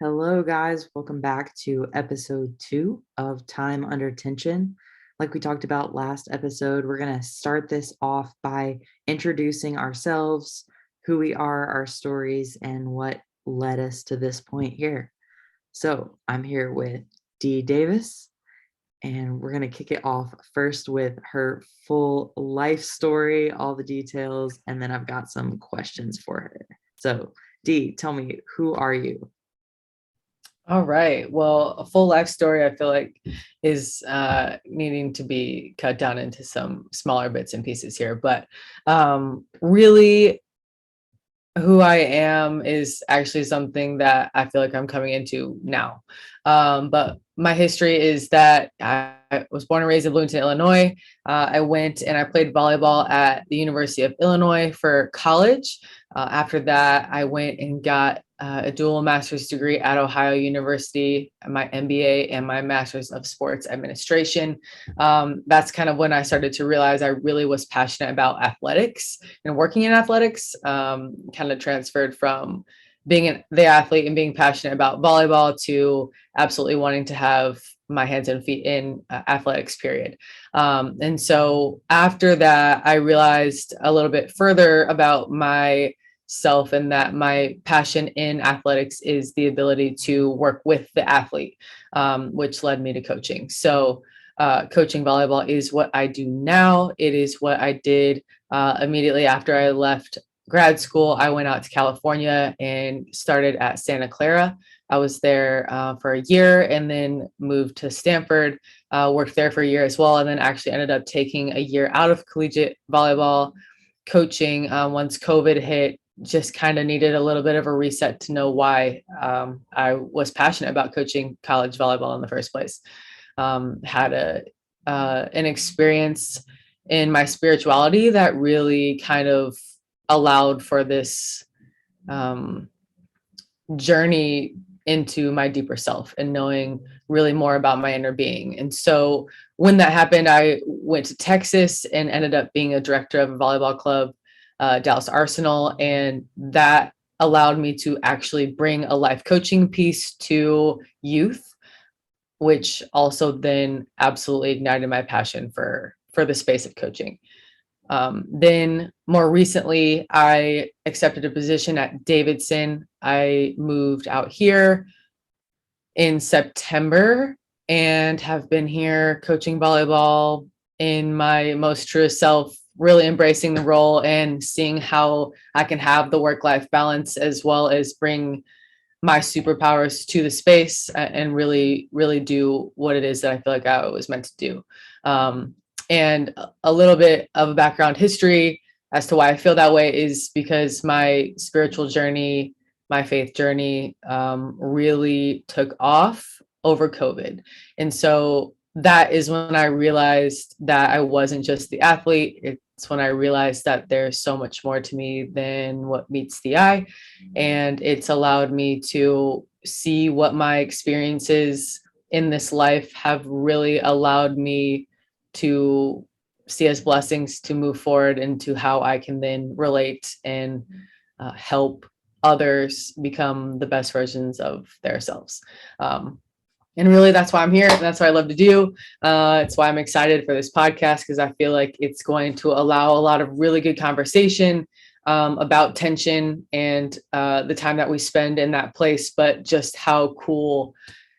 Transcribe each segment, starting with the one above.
Hello, guys. Welcome back to episode 2 of Time Under Tension. Like we talked about last episode, we're going to start this off by introducing ourselves, who we are, our stories, and what led us to this point here. So, I'm here with Dee Davis, and we're going to kick it off first with her full life story, all the details, and then I've got some questions for her. So, Dee, tell me, who are you? All right. Well, a full life story, I feel like, is needing to be cut down into some smaller bits and pieces here. But really, who I am is actually something that I feel like I'm coming into now. But my history is that I was born and raised in Bloomington, Illinois. I went and I played volleyball at the University of Illinois for college. After that, I went and got a dual master's degree at Ohio University, my MBA and my master's of sports administration. That's kind of when I started to realize I really was passionate about athletics and working in athletics. Kind of transferred from being the athlete and being passionate about volleyball to absolutely wanting to have my hands and feet in athletics, period. And so after that, I realized a little bit further about myself and that my passion in athletics is the ability to work with the athlete, which led me to coaching. So coaching volleyball is what I do now. It is what I did immediately after I left grad school. I went out to California and started at Santa Clara. I was there for a year and then moved to Stanford, worked there for a year as well, and then actually ended up taking a year out of collegiate volleyball coaching once COVID hit. Just kind of needed a little bit of a reset to know why I was passionate about coaching college volleyball in the first place. Had an experience in my spirituality that really kind of allowed for this journey into my deeper self and knowing really more about my inner being. And so when that happened, I went to Texas and ended up being a director of a volleyball club, Dallas Arsenal. And that allowed me to actually bring a life coaching piece to youth, which also then absolutely ignited my passion for the space of coaching. Then more recently, I accepted a position at Davidson. I moved out here in September and have been here coaching volleyball in my most truest self, really embracing the role and seeing how I can have the work-life balance as well as bring my superpowers to the space and really, really do what it is that I feel like I was meant to do. And a little bit of a background history as to why I feel that way is because my spiritual journey, my faith journey really took off over COVID. And so that is when I realized that I wasn't just the athlete. It's when I realized that there's so much more to me than what meets the eye. And it's allowed me to see what my experiences in this life have really allowed me to see as blessings to move forward into how I can then relate and help others become the best versions of themselves. And really, that's why I'm here. That's what I love to do. It's why I'm excited for this podcast, because I feel like it's going to allow a lot of really good conversation about tension and the time that we spend in that place, but just how cool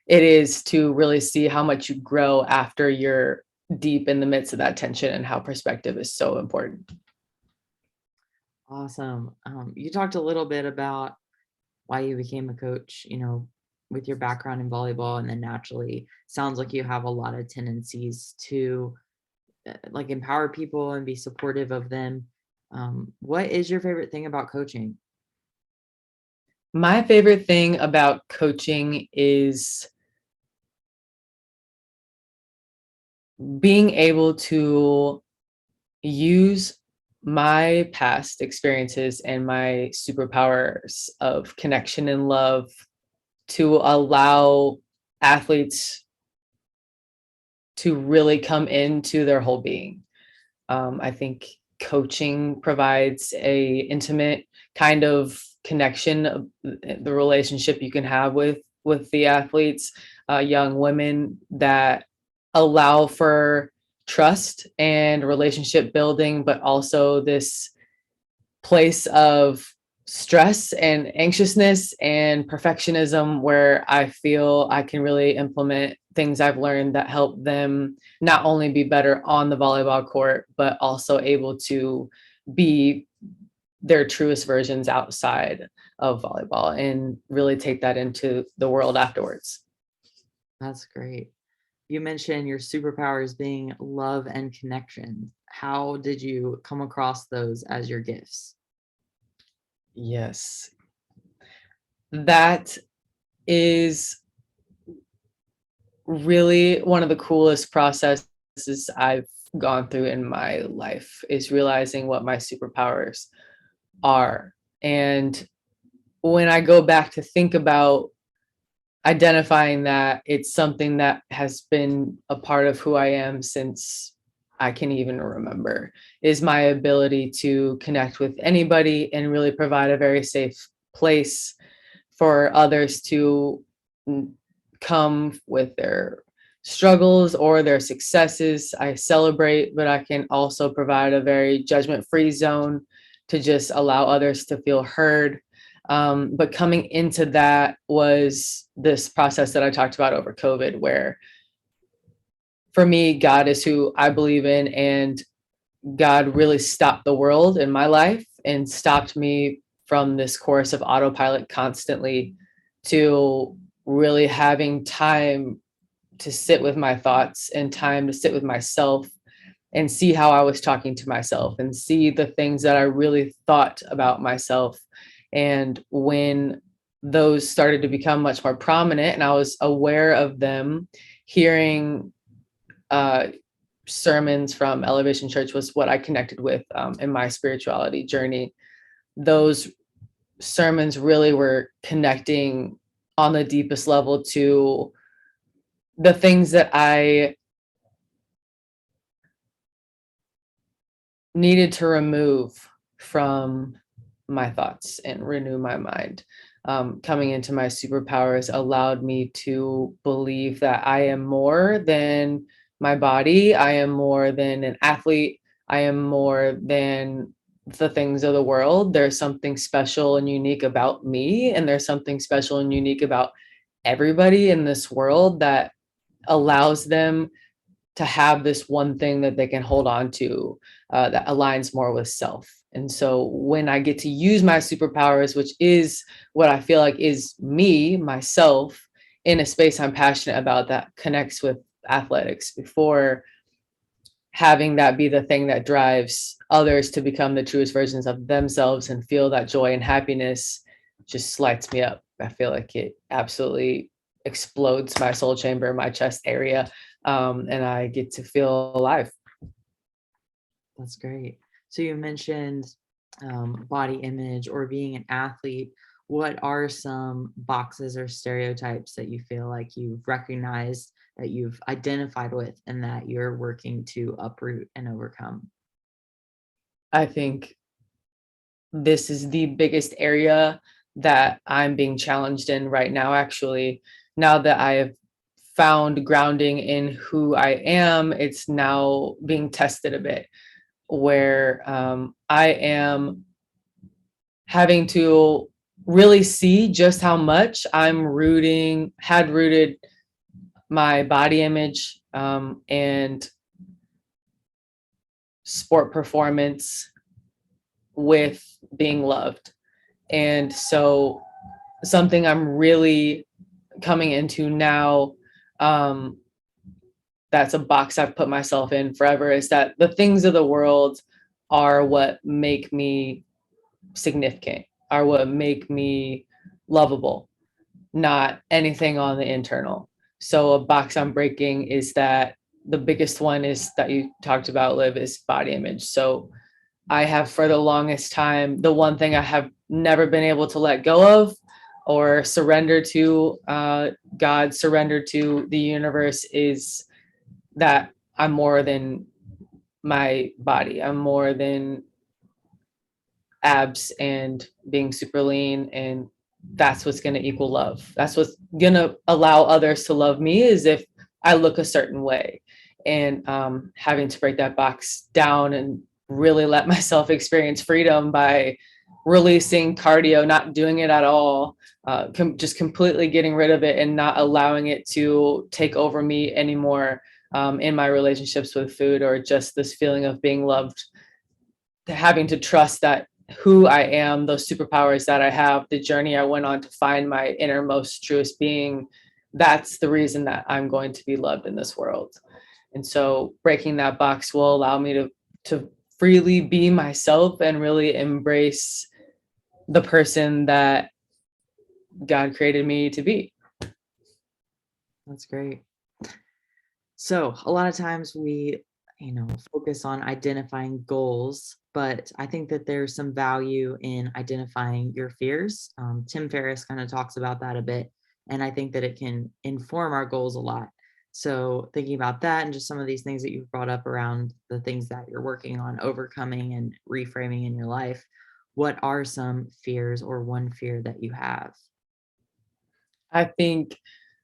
it is to really see how much you grow after you're deep in the midst of that tension and how perspective is so important. Awesome. You talked a little bit about why you became a coach, with your background in volleyball, and then naturally sounds like you have a lot of tendencies to like empower people and be supportive of them. What is your favorite thing about coaching? My favorite thing about coaching is being able to use my past experiences and my superpowers of connection and love to allow athletes to really come into their whole being. I think coaching provides a intimate kind of connection of the relationship you can have with with the athletes, young women that allow for trust and relationship building, but also this place of stress and anxiousness and perfectionism where I feel I can really implement things I've learned that help them not only be better on the volleyball court, but also able to be their truest versions outside of volleyball and really take that into the world afterwards. That's great. You mentioned your superpowers being love and connection. How did you come across those as your gifts? Yes. That is really one of the coolest processes I've gone through in my life is realizing what my superpowers are. And when I go back to think about identifying that, it's something that has been a part of who I am since I can even remember, is my ability to connect with anybody and really provide a very safe place for others to come with their struggles or their successes. I celebrate, but I can also provide a very judgment-free zone to just allow others to feel heard. But coming into that was this process that I talked about over COVID, where for me, God is who I believe in, and God really stopped the world in my life and stopped me from this course of autopilot constantly to really having time to sit with my thoughts and time to sit with myself and see how I was talking to myself and see the things that I really thought about myself. And when those started to become much more prominent and I was aware of them, hearing uh, sermons from Elevation Church was what I connected with in my spirituality journey. Those sermons really were connecting on the deepest level to the things that I needed to remove from my thoughts and renew my mind. Coming into my superpowers allowed me to believe that I am more than my body. I am more than an athlete. I am more than the things of the world. There's something special and unique about me, and there's something special and unique about everybody in this world that allows them to have this one thing that they can hold on to that aligns more with self. And so when I get to use my superpowers, which is what I feel like is me, myself, in a space I'm passionate about that connects with athletics, before having that be the thing that drives others to become the truest versions of themselves and feel that joy and happiness, just lights me up. I feel like it absolutely explodes my soul chamber, my chest area, and I get to feel alive. That's great. So you mentioned body image or being an athlete. What are some boxes or stereotypes that you feel like you've recognized, that you've identified with, and that you're working to uproot and overcome? I think this is the biggest area that I'm being challenged in right now, actually. Now that I have found grounding in who I am, it's now being tested a bit, where I am having to really see just how much had rooted my body image and sport performance with being loved. And so something I'm really coming into now, um, that's a box I've put myself in forever, is that the things of the world are what make me significant, are what make me lovable, not anything on the internal. So a box I'm breaking is that the biggest one is that you talked about, Liv, is body image. So I have for the longest time, the one thing I have never been able to let go of or surrender to God, surrender to the universe, is that I'm more than my body. I'm more than abs and being super lean and that's what's going to equal love. That's what's going to allow others to love me, is if I look a certain way. And having to break that box down and really let myself experience freedom by releasing cardio, not doing it at all, just completely getting rid of it and not allowing it to take over me anymore, in my relationships with food, or just this feeling of being loved, having to trust that who I am, those superpowers that I have, the journey I went on to find my innermost truest being, that's the reason that I'm going to be loved in this world. And so breaking that box will allow me to freely be myself and really embrace the person that God created me to be. That's great. So a lot of times we, focus on identifying goals, but I think that there's some value in identifying your fears. Tim Ferriss kind of talks about that a bit, and I think that it can inform our goals a lot. So thinking about that and just some of these things that you've brought up around the things that you're working on overcoming and reframing in your life, what are some fears or one fear that you have? I think,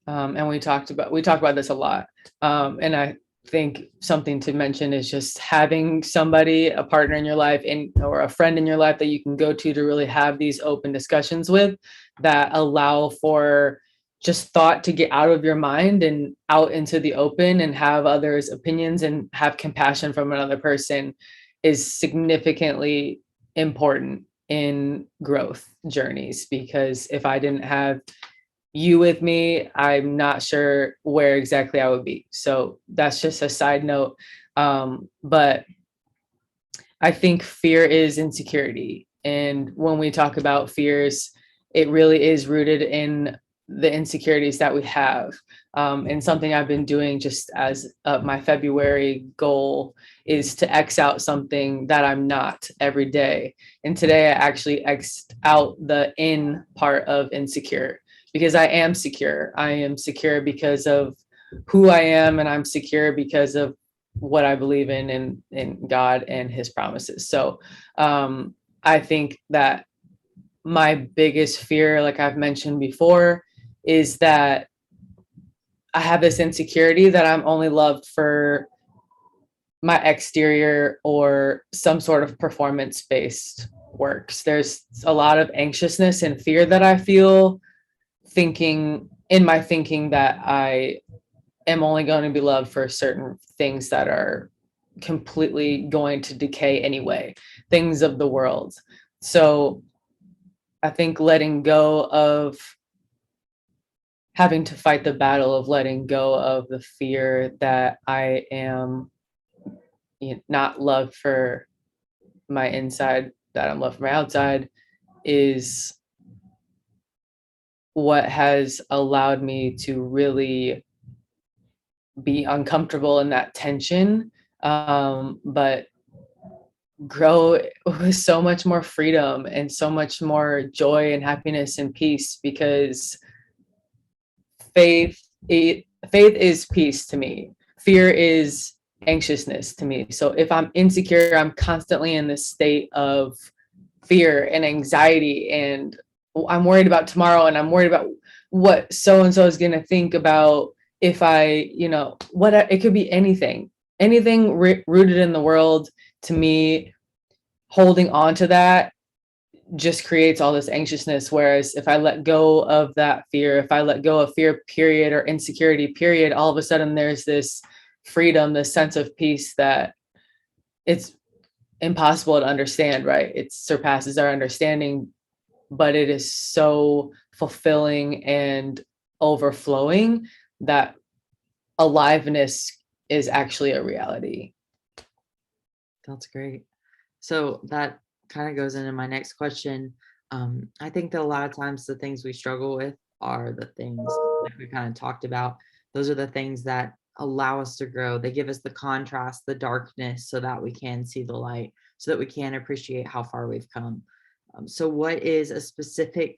and we talk about this a lot. And I think something to mention is just having somebody, a partner in your life, or a friend in your life that you can go to really have these open discussions with, that allow for just thought to get out of your mind and out into the open, and have others' opinions and have compassion from another person, is significantly important in growth journeys. Because if I didn't have you with me, I'm not sure where exactly I would be. So that's just a side note. But I think fear is insecurity. And when we talk about fears, it really is rooted in the insecurities that we have. And something I've been doing just as my February goal is to X out something that I'm not every day. And today I actually X'd out the in part of insecure, because I am secure. I am secure because of who I am, and I'm secure because of what I believe in God and his promises. So I think that my biggest fear, like I've mentioned before, is that I have this insecurity that I'm only loved for my exterior or some sort of performance based works. There's a lot of anxiousness and fear that I feel, thinking that I am only going to be loved for certain things that are completely going to decay anyway, things of the world. So I think letting go of having to fight the battle of letting go of the fear that I am not loved for my inside, that I'm loved for my outside, is what has allowed me to really be uncomfortable in that tension, but grow with so much more freedom and so much more joy and happiness and peace. Because faith faith is peace to me. Fear is anxiousness to me. So if I'm insecure, I'm constantly in this state of fear and anxiety, and I'm worried about tomorrow, and I'm worried about what so and so is going to think about, if I, what it could be anything rooted in the world. To me, holding on to that just creates all this anxiousness. Whereas if I let go of that fear, if I let go of fear, period, or insecurity, period, all of a sudden there's this freedom, this sense of peace that it's impossible to understand, right? It surpasses our understanding, but it is so fulfilling and overflowing that aliveness is actually a reality. That's great. So that kind of goes into my next question. I think that a lot of times the things we struggle with are the things like we kind of talked about. Those are the things that allow us to grow. They give us the contrast, the darkness, so that we can see the light, so that we can appreciate how far we've come. So, what is a specific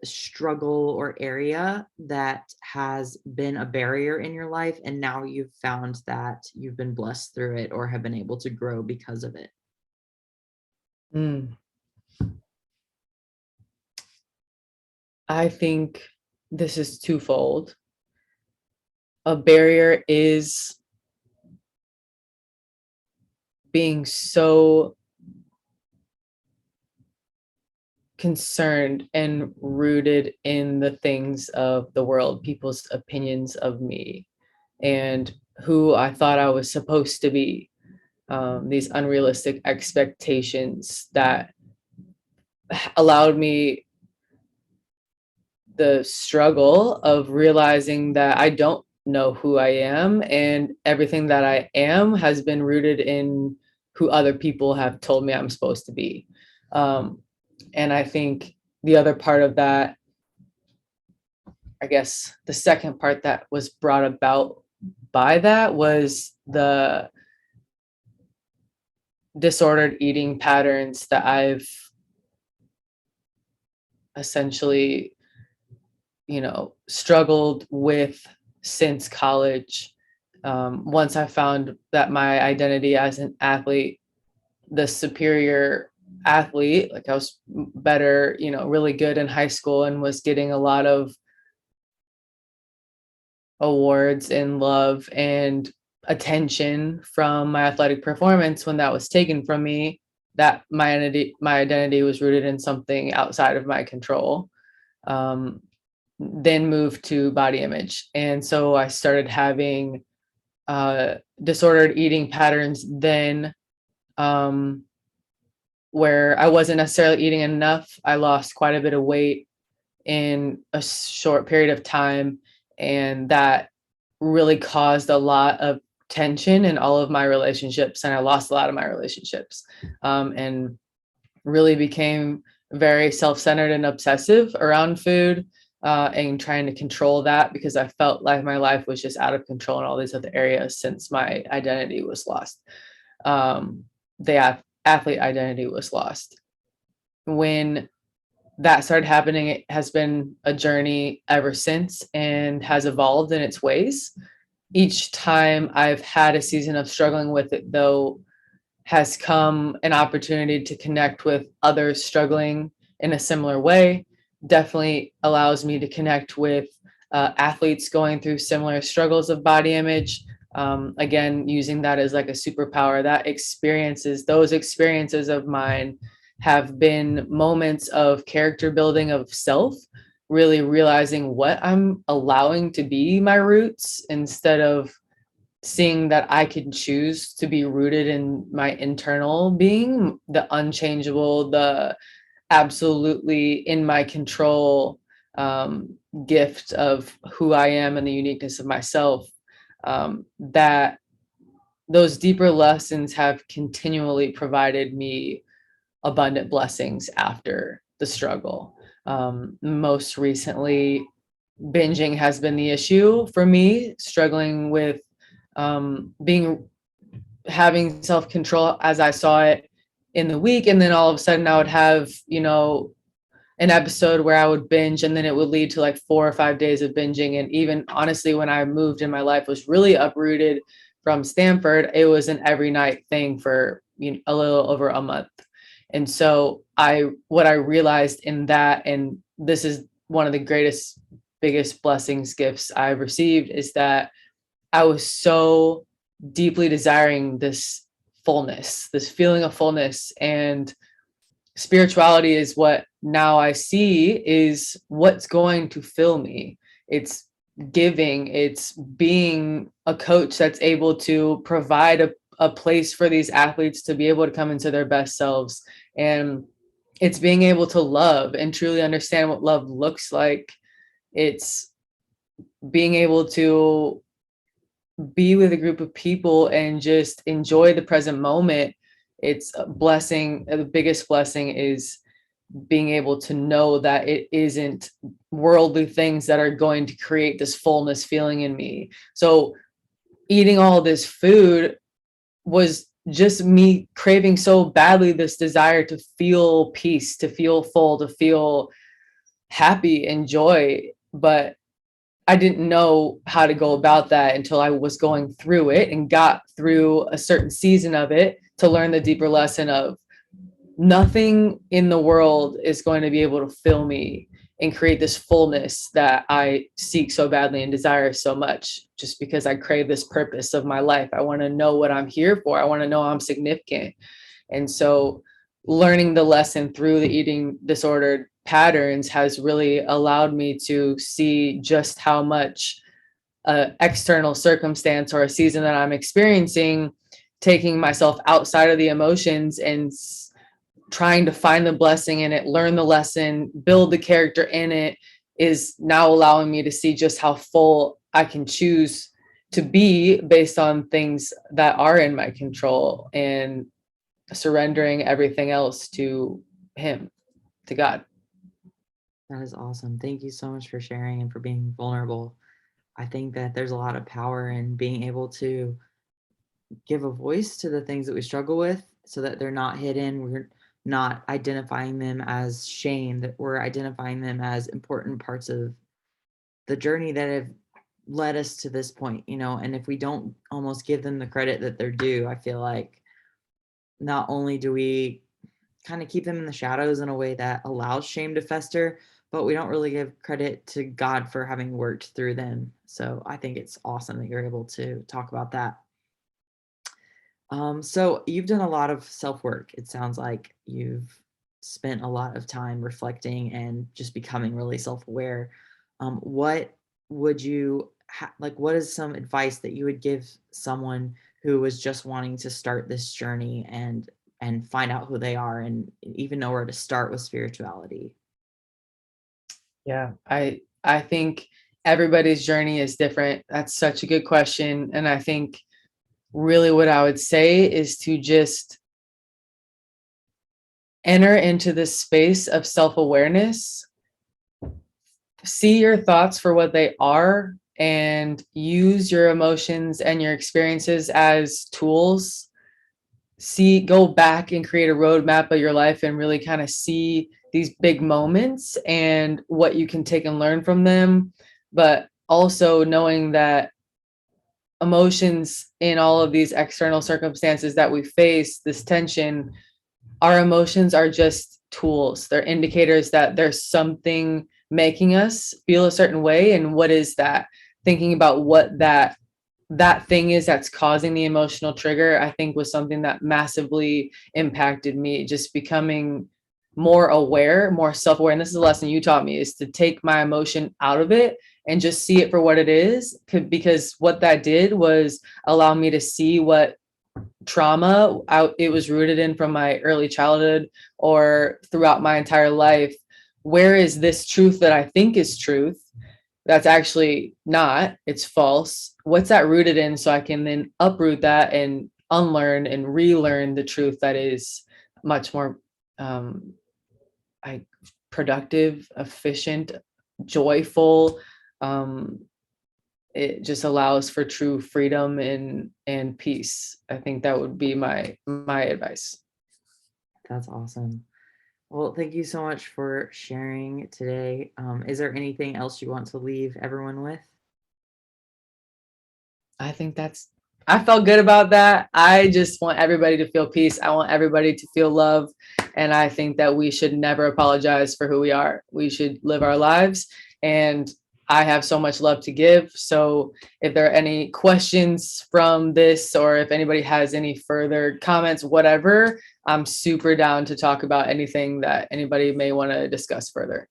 struggle or area that has been a barrier in your life, and now you've found that you've been blessed through it or have been able to grow because of it? Mm. I think this is twofold. A barrier is being so concerned and rooted in the things of the world, people's opinions of me and who I thought I was supposed to be. These unrealistic expectations that allowed me the struggle of realizing that I don't know who I am, and everything that I am has been rooted in who other people have told me I'm supposed to be. Um, and I think the other part of that, I guess the second part that was brought about by that was the disordered eating patterns that I've essentially, struggled with since college. Once I found that my identity as an athlete, the superior athlete, like I was better, really good in high school and was getting a lot of awards and love and attention from my athletic performance. When that was taken from me, that my identity was rooted in something outside of my control. Um, then moved to body image. And so I started having disordered eating patterns then, um, where I wasn't necessarily eating enough. I lost quite a bit of weight in a short period of time. And that really caused a lot of tension in all of my relationships. And I lost a lot of my relationships, and really became very self-centered and obsessive around food, and trying to control that because I felt like my life was just out of control in all these other areas since my identity was lost. The athlete identity was lost. When that started happening, it has been a journey ever since and has evolved in its ways. Each time I've had a season of struggling with it, though, has come an opportunity to connect with others struggling in a similar way. Definitely allows me to connect with athletes going through similar struggles of body image. Again, using that as like a superpower. Those experiences of mine have been moments of character building of self, really realizing what I'm allowing to be my roots instead of seeing that I can choose to be rooted in my internal being, the unchangeable, the absolutely in my control, gift of who I am and the uniqueness of myself. That those deeper lessons have continually provided me abundant blessings after the struggle. Most recently, binging has been the issue for me, struggling with being having self-control as I saw it in the week. And then all of a sudden I would have, an episode where I would binge and then it would lead to like 4 or 5 days of binging. And even honestly, when I moved in my life was really uprooted from Stanford, it was an every night thing for a little over a month. And so what I realized in that, and this is one of the biggest blessings, gifts I've received, is that I was so deeply desiring this fullness, this feeling of fullness. And spirituality is what now I see is what's going to fill me. It's giving, it's being a coach that's able to provide a place for these athletes to be able to come into their best selves. And it's being able to love and truly understand what love looks like. It's being able to be with a group of people and just enjoy the present moment. It's a blessing. The biggest blessing is being able to know that it isn't worldly things that are going to create this fullness feeling in me. So eating all this food was just me craving so badly this desire to feel peace, to feel full, to feel happy and joy. But I didn't know how to go about that until I was going through it and got through a certain season of it to learn the deeper lesson of nothing in the world is going to be able to fill me. and create this fullness that I seek so badly and desire so much, just because I crave this purpose of my life. I want to know what I'm here for. I want to know I'm significant. And so learning the lesson through the eating disordered patterns has really allowed me to see just how much external circumstance or a season that I'm experiencing, taking myself outside of the emotions and trying to find the blessing in it, learn the lesson, build the character in it, is now allowing me to see just how full I can choose to be based on things that are in my control, and surrendering everything else to Him, to God. That is awesome. Thank you so much for sharing and for being vulnerable. I think that there's a lot of power in being able to give a voice to the things that we struggle with so that they're not hidden. We're not identifying them as shame, that we're identifying them as important parts of the journey that have led us to this point, and if we don't almost give them the credit that they're due, I feel like not only do we kind of keep them in the shadows in a way that allows shame to fester, but we don't really give credit to God for having worked through them. So I think it's awesome that you're able to talk about that. So you've done a lot of self work. It sounds like you've spent a lot of time reflecting and just becoming really self aware. What would you like? What is some advice that you would give someone who was just wanting to start this journey and find out who they are and even know where to start with spirituality? Yeah, I think everybody's journey is different. That's such a good question. And I think really what I would say is to just enter into this space of self-awareness, see your thoughts for what they are, and use your emotions and your experiences as tools. Go back and create a roadmap of your life and really kind of see these big moments and what you can take and learn from them. But also knowing that emotions in all of these external circumstances that we face, this tension, our emotions are just tools. They're indicators that there's something making us feel a certain way. And what is that? Thinking about what that thing is that's causing the emotional trigger, I think was something that massively impacted me. Just becoming more aware, more self-aware. And this is a lesson you taught me, is to take my emotion out of it and just see it for what it is. Because what that did was allow me to see what trauma it was rooted in from my early childhood or throughout my entire life. Where is this truth that I think is truth that's actually not, it's false? What's that rooted in, so I can then uproot that and unlearn and relearn the truth that is much more um I productive, efficient, joyful. um it just allows for true freedom and peace. I think that would be my advice. That's awesome. Well, thank you so much for sharing today. Is there anything else you want to leave everyone with? I think I felt good about that. I just want everybody to feel peace. I want everybody to feel love. And I think that we should never apologize for who we are. We should live our lives. And I have so much love to give. So if there are any questions from this, or if anybody has any further comments, whatever, I'm super down to talk about anything that anybody may want to discuss further.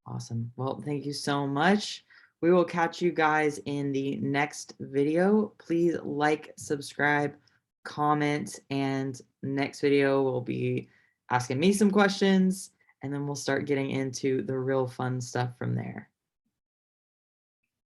Awesome. Well, thank you so much. We will catch you guys in the next video. Please like, subscribe, comment, and next video will be asking me some questions, and then we'll start getting into the real fun stuff from there.